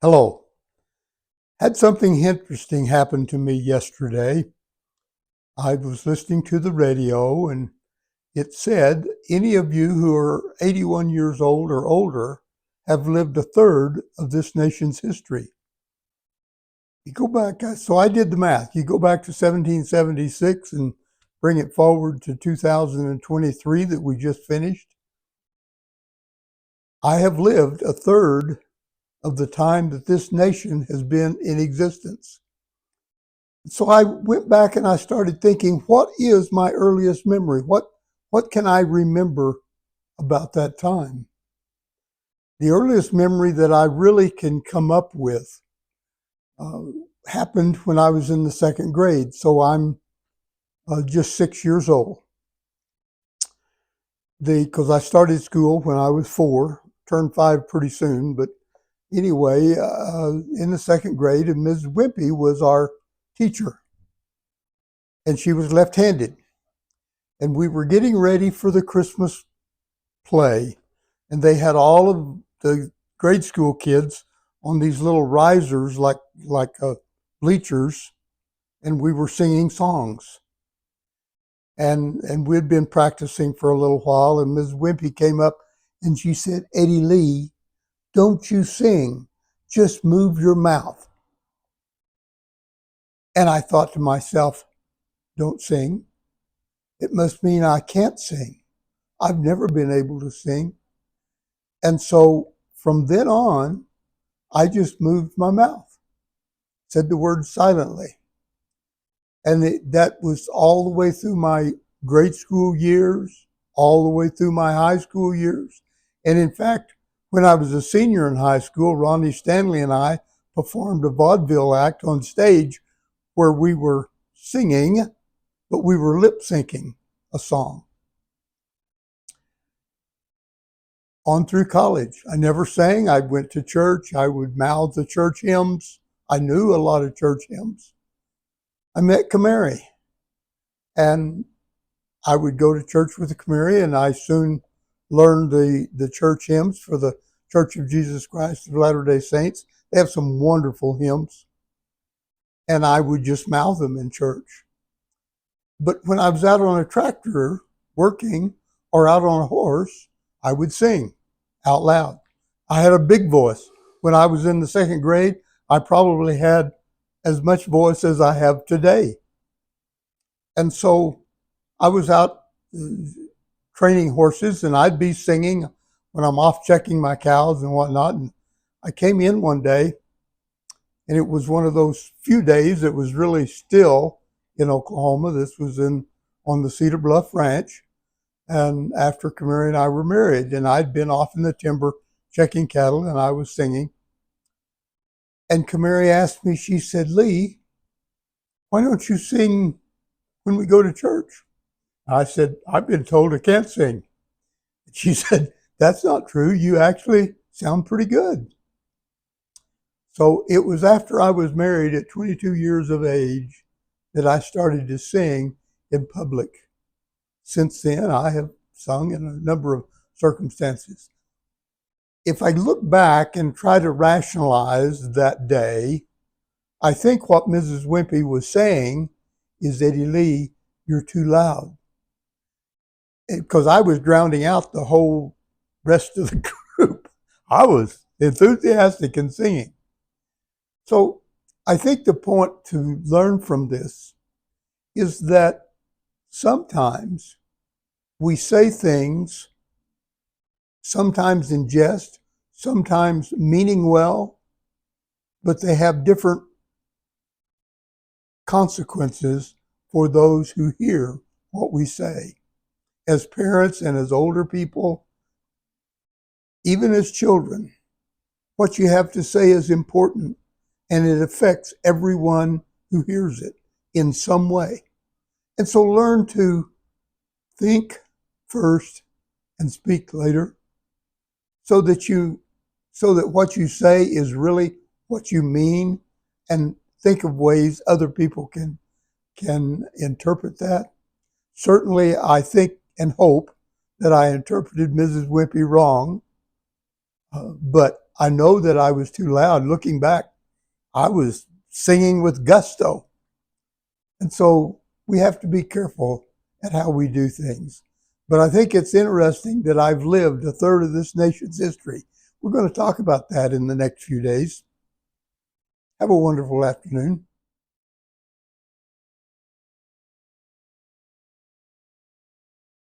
Hello. Had something interesting happen to me yesterday. I was listening to the radio and it said any of you who are 81 years old or older have lived a third of this nation's history. You go back, so I did the math. You go back to 1776 and bring it forward to 2023 that we just finished. I have lived a third of the time that this nation has been in existence. So I went back and I started thinking, what is my earliest memory? What can I remember about that time? The earliest memory that I really can come up with uh, happened when I was in the second grade. So I'm just 6 years old. Because I started school when I was 4, turned 5 pretty soon. But anyway, in the second grade, and Ms. Wimpy was our teacher, and she was left-handed. And we were getting ready for the Christmas play, and they had all of the grade school kids on these little risers like bleachers, and we were singing songs. And we'd been practicing for a little while, and Ms. Wimpy came up and she said, "Eddie Lee, don't you sing, just move your mouth." And I thought to myself, don't sing? It must mean I can't sing. I've never been able to sing. And so from then on, I just moved my mouth, said the word silently. And that was all the way through my grade school years, all the way through my high school years. And in fact, when I was a senior in high school, Ronnie Stanley and I performed a vaudeville act on stage where we were singing, but we were lip syncing a song. On through college, I never sang. I went to church. I would mouth the church hymns. I knew a lot of church hymns. I met Camary, and I would go to church with the Camary, and I soon learned the church hymns for the Church of Jesus Christ of Latter-day Saints. They have some wonderful hymns, and I would just mouth them in church. But when I was out on a tractor working or out on a horse, I would sing out loud. I had a big voice. When I was in the second grade, I probably had as much voice as I have today. And so I was out training horses, and I'd be singing when I'm off checking my cows and whatnot. And I came in one day, and it was one of those few days that was really still in Oklahoma. This was on the Cedar Bluff Ranch. And after Camary and I were married, and I'd been off in the timber checking cattle, and I was singing. And Camary asked me, she said, "Lee, why don't you sing when we go to church?" I said, "I've been told I can't sing." She said, "That's not true. You actually sound pretty good." So it was after I was married at 22 years of age that I started to sing in public. Since then, I have sung in a number of circumstances. If I look back and try to rationalize that day, I think what Mrs. Wimpy was saying is, "Eddie Lee, you're too loud." Because I was drowning out the whole rest of the group. I was enthusiastic in singing. So I think the point to learn from this is that sometimes we say things, sometimes in jest, sometimes meaning well, but they have different consequences for those who hear what we say. As parents and as older people, even as children, what you have to say is important, and it affects everyone who hears it in some way. And so learn to think first and speak later, so that what you say is really what you mean, and think of ways other people can interpret that. Certainly, I think and hope that I interpreted Mrs. Wimpy wrong, but I know that I was too loud. Looking back, I was singing with gusto. And so we have to be careful at how we do things. But I think it's interesting that I've lived a third of this nation's history. We're going to talk about that in the next few days. Have a wonderful afternoon.